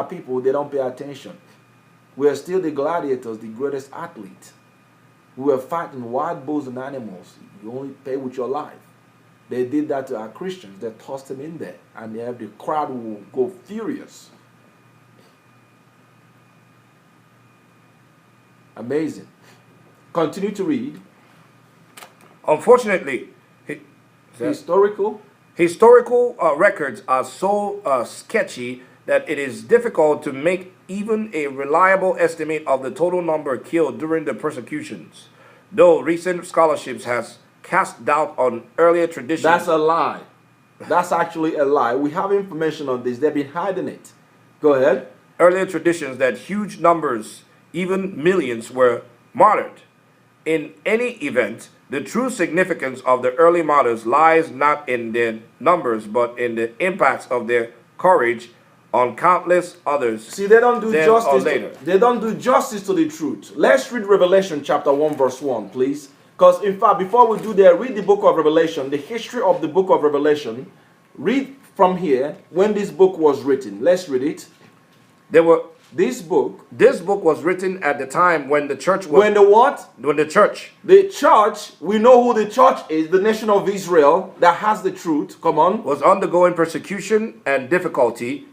people, they don't pay attention. We are still the gladiators, the greatest athlete. We were fighting wild bulls and animals. You only pay with your life. They did that to our Christians. They tossed them in there, and the crowd will go furious. Amazing. Continue to read. Unfortunately, Historical records are so sketchy that it is difficult to make even a reliable estimate of the total number killed during the persecutions, though recent scholarships has cast doubt on earlier traditions. That's a lie. That's actually a lie. We have information on this. They've been hiding it. Go ahead. Earlier traditions that huge numbers, even millions, were martyred. In any event, the true significance of the early martyrs lies not in their numbers, but in the impacts of their courage on countless others. See, they don't do justice. They don't do justice to the truth. Let's read Revelation chapter 1, verse 1, please. Because, in fact, before we do that, read the book of Revelation, the history of the book of Revelation. Read from here when this book was written. Let's read it. This book was written at the time when the church was... When the what? When the church. The church, we know who the church is, the nation of Israel that has the truth. Come on. Was undergoing persecution and difficulty.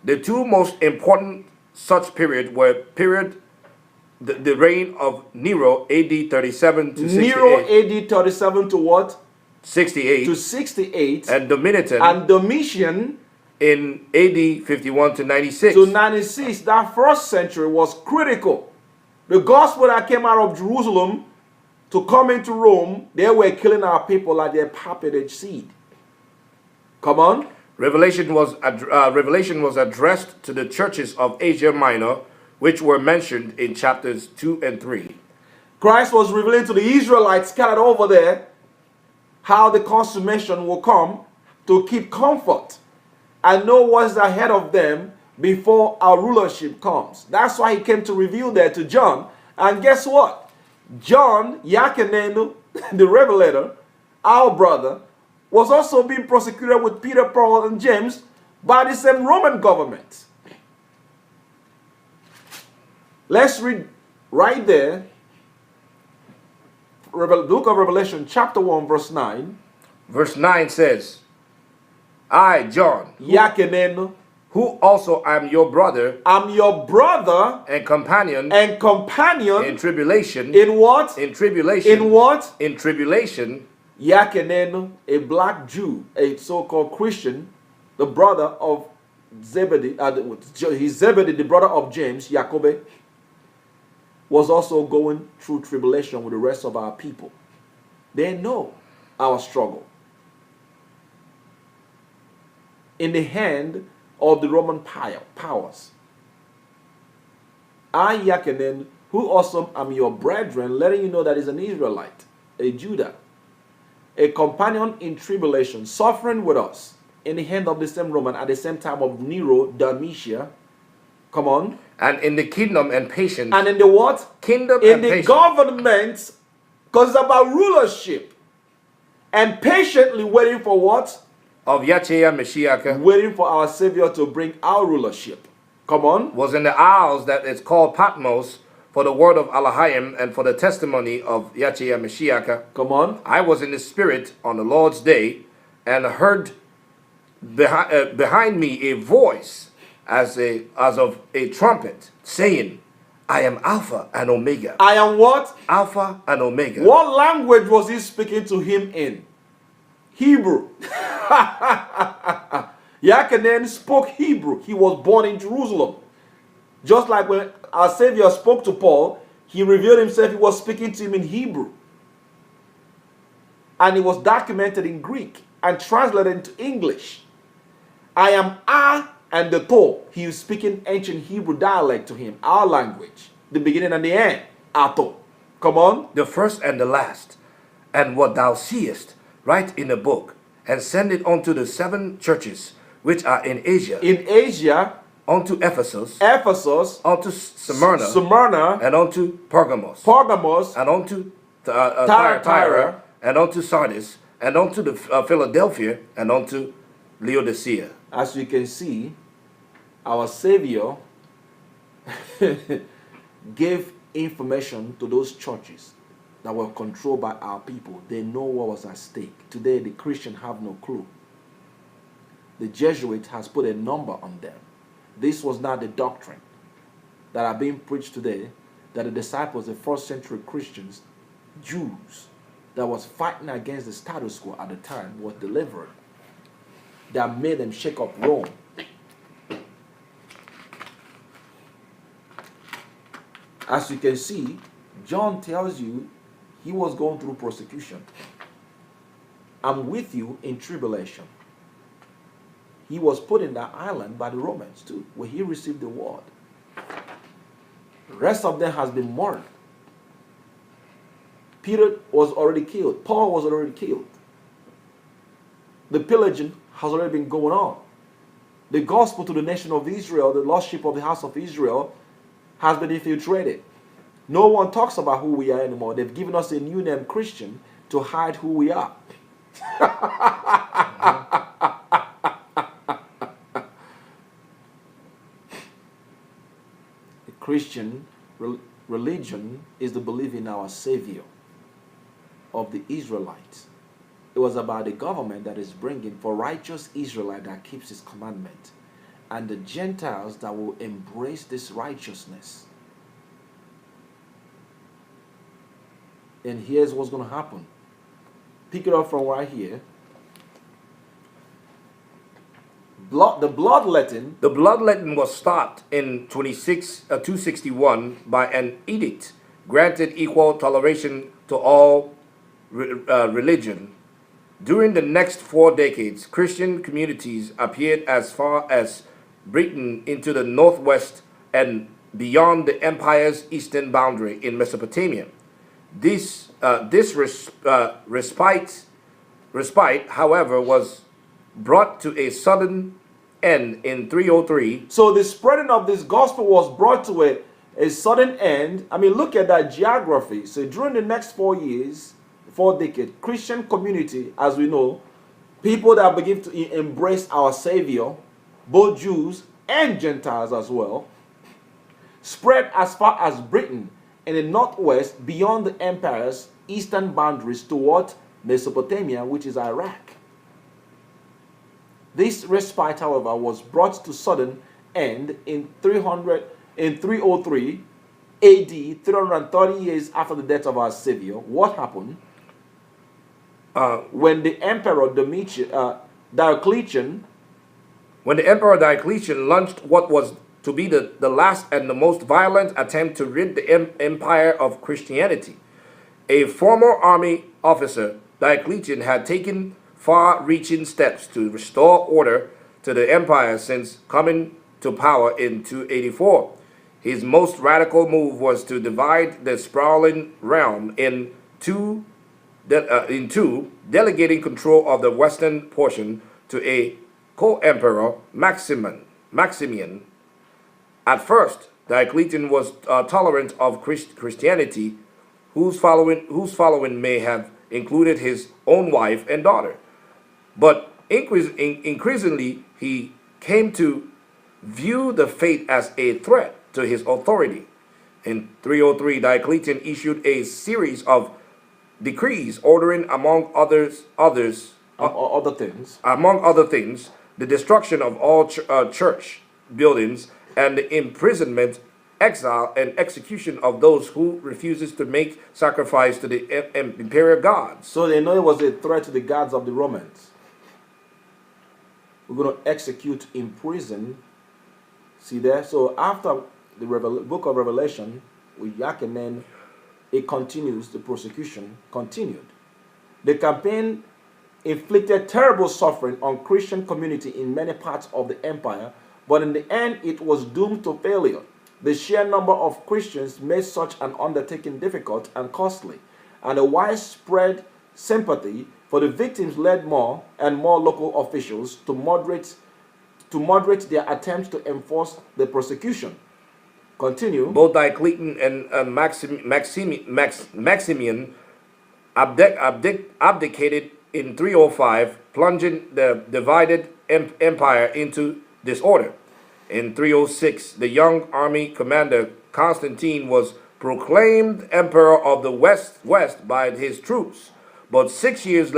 The two most important such period were the reign of Nero, AD 37 to 68. Nero, AD 37 to what? 68. To 68. And Domitian. And Domitian in AD 51 to 96. To 96. That first century was critical. The gospel that came out of Jerusalem to come into Rome, they were killing our people like their pappage seed. Come on. Revelation was addressed to the churches of Asia Minor, which were mentioned in chapters 2 and 3. Christ was revealing to the Israelites scattered over there how the consummation will come to keep comfort and know what's ahead of them before our rulership comes. That's why he came to reveal that to John. And guess what? John, Yakanenu, the revelator, our brother, was also being prosecuted with Peter, Paul, and James by the same Roman government. Let's read right there, book of Revelation, chapter 1, verse 9. Verse 9 says, I, John, who also am your brother, I'm your brother and companion in tribulation. In what? In tribulation. In what? In tribulation. Yakanenu, a black Jew, a so-called Christian, the brother of Zebedee, Zebedee, the brother of James, Jacob, was also going through tribulation with the rest of our people. They know our struggle. In the hand of the Roman powers. I, Yachanan, who also am your brethren, letting you know that is an Israelite, a Judah, a companion in tribulation, suffering with us in the hand of the same Roman at the same time of Nero, Domitian. Come on. And in the kingdom and patience. And in the what? Kingdom in and the patience. government, because it's about rulership. And patiently waiting for what? Of Yahshua Mashiach. Waiting for our Savior to bring our rulership. Come on. Was in the isles that is called Patmos for the word of Elohim and for the testimony of Yahshua Mashiach. Come on. I was in the spirit on the Lord's day and heard behind me a voice as of a trumpet saying, I am Alpha and Omega. I am what? Alpha and Omega. What language was he speaking to him in? Hebrew. Yachanan spoke Hebrew. He was born in Jerusalem. Just like when our Savior spoke to Paul, he revealed himself, he was speaking to him in Hebrew. And it was documented in Greek and translated into English. I am and the To. He was speaking ancient Hebrew dialect to him, our language. The beginning and the end. Ato. Come on. The first and the last. And what thou seest, write in a book, and send it unto the 7 churches which are in Asia. In Asia. Unto Ephesus. Ephesus. Unto Smyrna. Smyrna. And unto Pergamos. Pergamos. And unto Thyatira. And unto Sardis. And unto the Philadelphia. And unto Laodicea. As you can see, our Savior gave information to those churches that were controlled by our people. They know what was at stake. Today, the Christians have no clue. The Jesuit has put a number on them. This was not the doctrine that are being preached today, that the disciples, the first century Christians, Jews, that was fighting against the status quo at the time, was delivered. That made them shake up Rome. As you can see, John tells you he was going through persecution. I'm with you in tribulation. He was put in that island by the Romans too, where he received the word. The rest of them has been martyred. Peter was already killed. Paul was already killed. The pillaging has already been going on. The gospel to the nation of Israel, the lost sheep of the house of Israel, has been infiltrated. No one talks about who we are anymore. They've given us a new name, Christian, to hide who we are. The Christian religion is the belief in our Savior of the Israelites. It was about the government that is bringing for righteous Israelite that keeps his commandment, and the Gentiles that will embrace this righteousness. And here's what's going to happen. Pick it up from right here. The bloodletting. The bloodletting was stopped in 261 by an edict granted equal toleration to all religion. During the next 4 decades, Christian communities appeared as far as Britain into the northwest and beyond the empire's eastern boundary in Mesopotamia. This respite, however, was brought to a sudden end in 303. So the spreading of this gospel was brought to a sudden end. I mean, look at that geography. So during the next 4 years, 4 decades, Christian community, as we know, people that begin to embrace our Savior, both Jews and Gentiles as well, spread as far as Britain in the northwest beyond the empire's eastern boundaries toward Mesopotamia, which is Iraq. This respite, however, was brought to sudden end in 303 AD, 330 years after the death of our Savior. What happened? When the Emperor Diocletian launched what was to be the last and the most violent attempt to rid the empire of Christianity. A former army officer, Diocletian, had taken far-reaching steps to restore order to the empire since coming to power in 284. His most radical move was to divide the sprawling realm in two, delegating control of the western portion to a co-emperor, Maximian. At first, Diocletian was tolerant of Christianity, whose following may have included his own wife and daughter. But increasingly, he came to view the faith as a threat to his authority. In 303, Diocletian issued a series of decrees ordering, among other things, the destruction of all church buildings and the imprisonment, exile, and execution of those who refuses to make sacrifice to the imperial gods. So they know it was a threat to the gods of the Romans. We're going to execute, imprison. See there? So after the book of Revelation with Yachanan, it continues, the persecution continued. The campaign inflicted terrible suffering on Christian community in many parts of the empire, but in the end it was doomed to failure. The sheer number of Christians made such an undertaking difficult and costly, and a widespread sympathy for the victims led more and more local officials to moderate their attempts to enforce the persecution. Continue. Both Diocletian and Maximian abdicated in 305, plunging the divided empire into disorder. In 306, the young army commander Constantine was proclaimed emperor of the West by his troops. But 6 years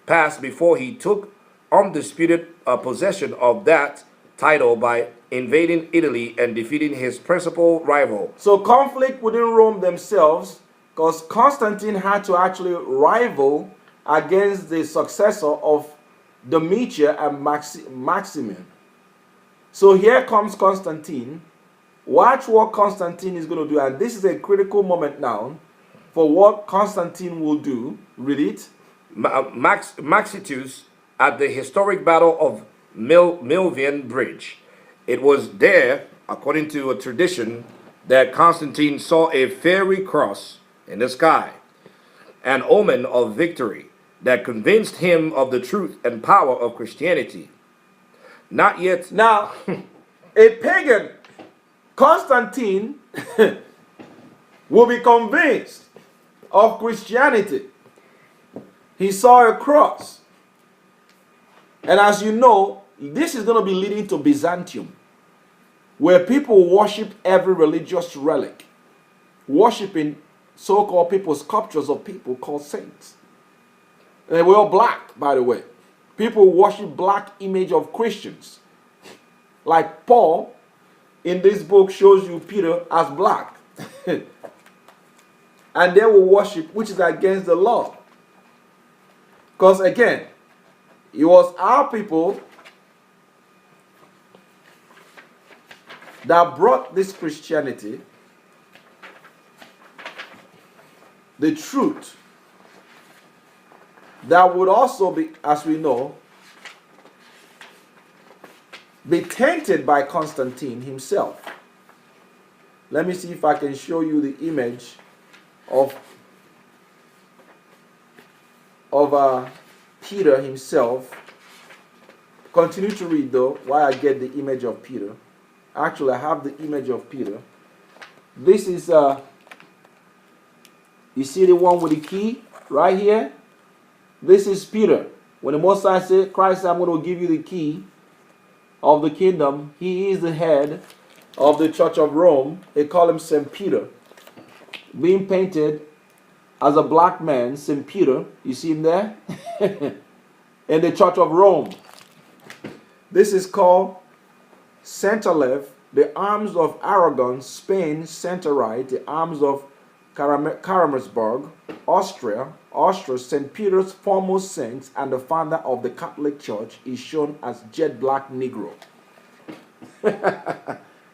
passed before he took undisputed possession of that title by invading Italy and defeating his principal rival. So conflict within Rome themselves, because Constantine had to actually rival against the successor of Domitian and Maximin. So here comes Constantine. Watch what Constantine is going to do. And this is a critical moment now for what Constantine will do. Read it. Maxitus at the historic Battle of Milvian Bridge. It was there, according to a tradition, that Constantine saw a fiery cross in the sky, an omen of victory that convinced him of the truth and power of Christianity. Not yet. Now, a pagan, Constantine, will be convinced of Christianity. He saw a cross. And as you know, this is going to be leading to Byzantium, where people worship every religious relic, worshiping so-called people, sculptures of people called saints. And they were all black, by the way. People worship black image of Christians. Like Paul, in this book, shows you Peter as black. And they will worship, which is against the law. Because again, it was our people that brought this Christianity, the truth, that would also be, as we know, be tainted by Constantine himself. Let me see if I can show you the image of Peter himself. Continue to read though, while I get the image of Peter. Actually, I have the image of Peter. This is, you see the one with the key right here? This is Peter. When the Most High said, Christ, I'm going to give you the key of the kingdom. He is the head of the Church of Rome. They call him St. Peter. Being painted as a black man, St. Peter. You see him there? In the Church of Rome. This is called center left, the arms of Aragon, Spain, center right, the arms of Karamersburg, Austria, St. Peter's foremost saint and the founder of the Catholic Church is shown as jet black Negro.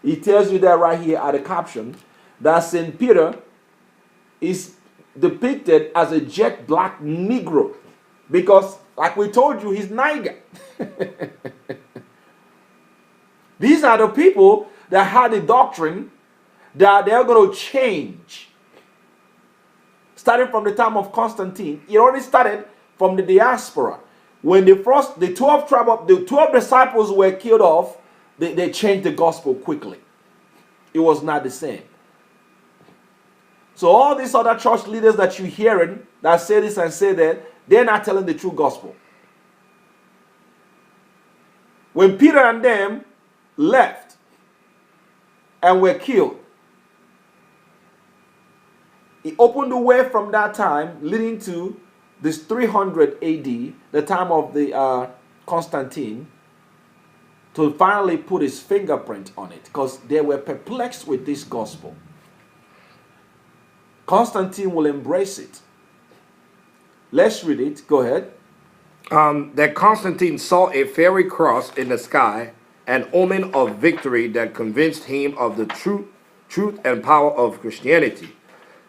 He tells you that right here at the caption, that St. Peter is depicted as a jet black Negro because, like we told you, he's Niger. These are the people that had the doctrine that they're going to change. Starting from the time of Constantine, it already started from the diaspora. When the 12 disciples were killed off, they changed the gospel quickly. It was not the same. So all these other church leaders that you're hearing that say this and say that, they're not telling the true gospel. When Peter and them left and were killed, he opened the way from that time, leading to this 300 AD, the time of the Constantine, to finally put his fingerprint on it, because they were perplexed with this gospel. Constantine will embrace it. Let's read it. Go ahead. That Constantine saw a fiery cross in the sky, an omen of victory that convinced him of the truth and power of Christianity.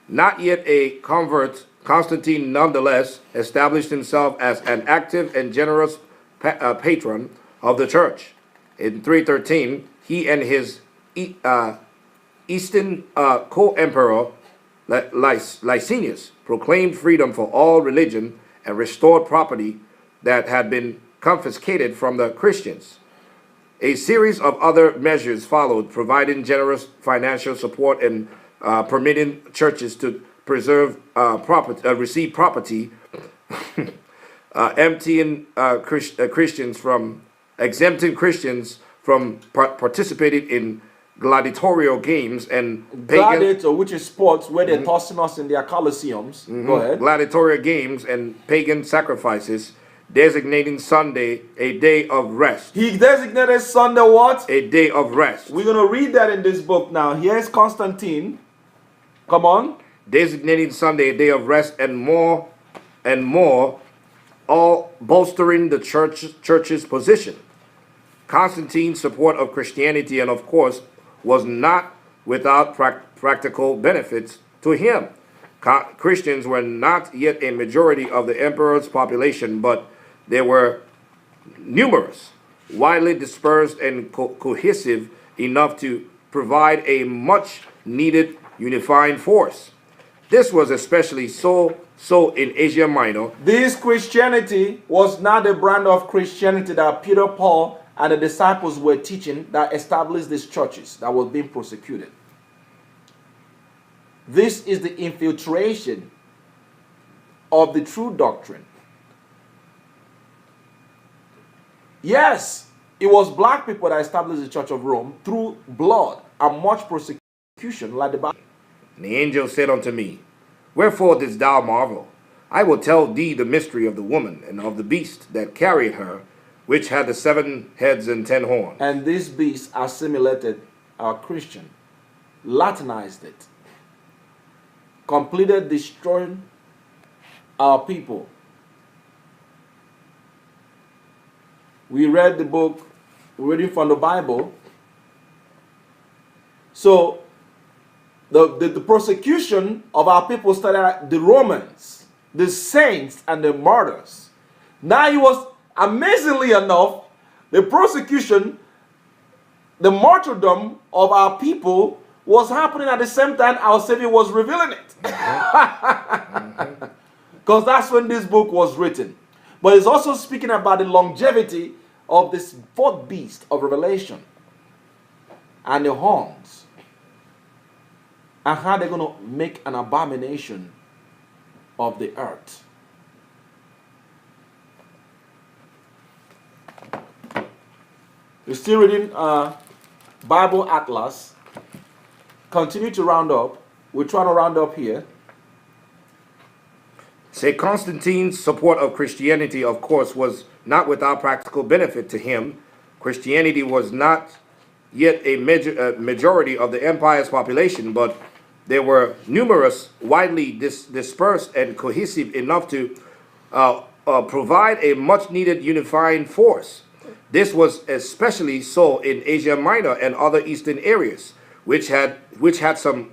Not yet a convert, Constantine nonetheless established himself as an active and generous patron of the church. In 313, he and his Eastern co-emperor Licinius proclaimed freedom for all religion and restored property that had been confiscated from the Christians. A series of other measures followed, providing generous financial support and permitting churches to preserve receive property, emptying Christians from exempting Christians from participating in gladiatorial games and Gladiator, which is sports where they're tossing us in their coliseums. Go ahead. gladiatorial games and pagan sacrifices, designating Sunday a day of rest. He designated Sunday what? A day of rest. We're going to read that in this book now. Here's Constantine. Come on. Designating Sunday a day of rest and more, all bolstering the church's position. Constantine's support of Christianity, and of course, was not without practical benefits to him. Christians were not yet a majority of the emperor's population, but they were numerous, widely dispersed, and cohesive enough to provide a much needed unifying force. This was especially so in Asia Minor. This Christianity was not the brand of Christianity that Peter, Paul, and the disciples were teaching that established these churches that were being persecuted. This is the infiltration of the true doctrine. Yes, it was black people that established the Church of Rome through blood and much persecution, like the Bible. And the angel said unto me, Wherefore didst thou marvel? I will tell thee the mystery of the woman and of the beast that carried her, which had the 7 heads and 10 horns. And this beast assimilated our Christian, Latinized it, completed destroying our people. We read the book, reading from the Bible. So the persecution of our people started at the Romans, the saints, and the martyrs. Now it was, amazingly enough, the persecution, the martyrdom of our people was happening at the same time our Savior was revealing it. Because that's when this book was written. But it's also speaking about the longevity of this 4th beast of Revelation and the horns, and how they're going to make an abomination of the earth. We're still reading Bible Atlas. Continue to round up. We're trying to round up here. Say Constantine's support of Christianity, of course, was not without practical benefit to him. Christianity was not yet a majority of the empire's population, but they were numerous, widely dispersed, and cohesive enough to provide a much-needed unifying force. This was especially so in Asia Minor and other eastern areas, which had some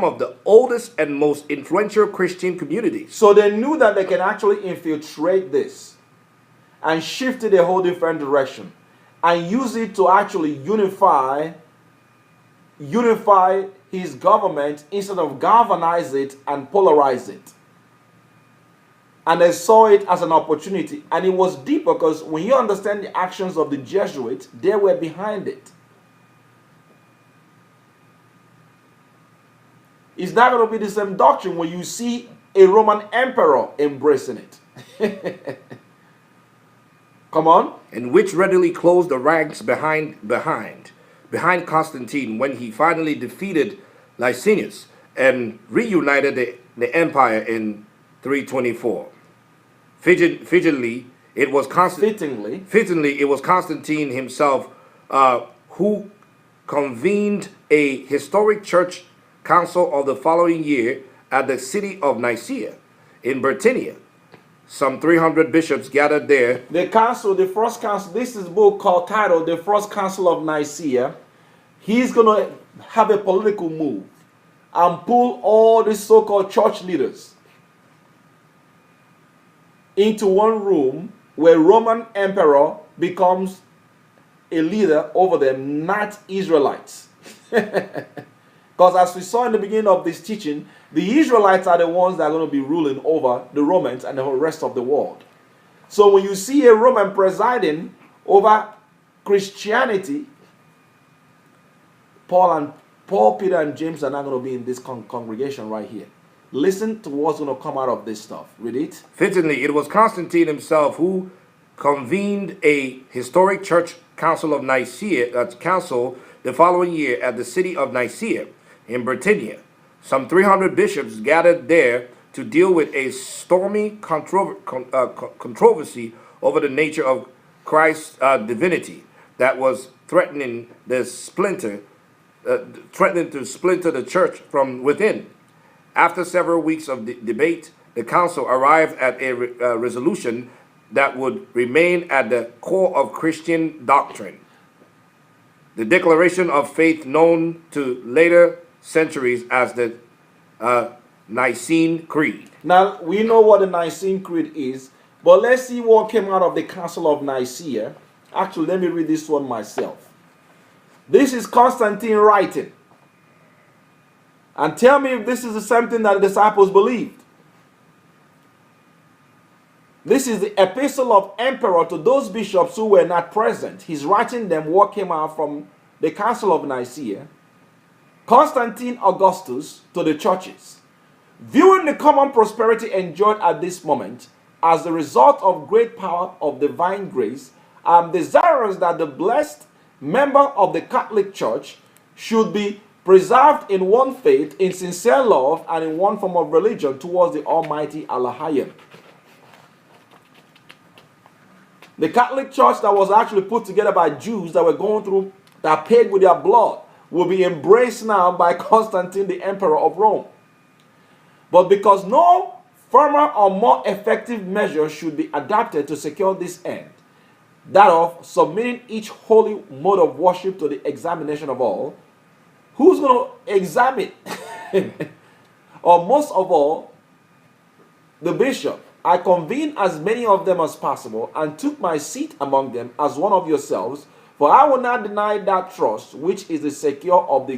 of the oldest and most influential Christian communities. So they knew that they can actually infiltrate this and shift it a whole different direction and use it to actually unify his government instead of galvanize it and polarize it. And they saw it as an opportunity. And it was deeper because when you understand the actions of the Jesuits, they were behind it. It's not going to be the same doctrine when you see a Roman emperor embracing it. Come on. And which readily closed the ranks behind Constantine when he finally defeated Licinius and reunited the empire in 324. Fittingly, it was Constantine himself who convened a historic church council of the following year at the city of Nicaea in Bithynia. Some 300 bishops gathered there. The first council, this is a book titled The First Council of Nicaea. He's going to have a political move and pull all the so-called church leaders into one room where Roman emperor becomes a leader over them, not Israelites. Because as we saw in the beginning of this teaching, the Israelites are the ones that are going to be ruling over the Romans and the whole rest of the world. So when you see a Roman presiding over Christianity, Paul, Peter, and James are not going to be in this congregation right here. Listen to what's going to come out of this stuff. Read it. Fittingly, it was Constantine himself who convened a historic church Council of Nicaea, council the following year at the city of Nicaea in Britannia. Some 300 bishops gathered there to deal with a stormy controversy over the nature of Christ's divinity that was threatening to splinter the church from within. After several weeks of debate, the council arrived at a resolution that would remain at the core of Christian doctrine. The Declaration of Faith, known to later centuries as the Nicene Creed. Now, we know what the Nicene Creed is, but let's see what came out of the Council of Nicaea. Actually, let me read this one myself. This is Constantine writing. And tell me if this is something that the disciples believed. This is the epistle of emperor to those bishops who were not present. He's writing them what came out from the Council of Nicaea. Constantine Augustus to the churches. Viewing the common prosperity enjoyed at this moment as the result of great power of divine grace, I am desirous that the blessed member of the Catholic Church should be preserved in one faith, in sincere love, and in one form of religion towards the Almighty Allahayim. The Catholic Church that was actually put together by Jews that were going through, that paid with their blood, will be embraced now by Constantine, the Emperor of Rome. But because no firmer or more effective measure should be adopted to secure this end, that of submitting each holy mode of worship to the examination of all, who's going to examine? Or most of all, the bishop. I convened as many of them as possible and took my seat among them as one of yourselves, for I will not deny that trust which is the secure of the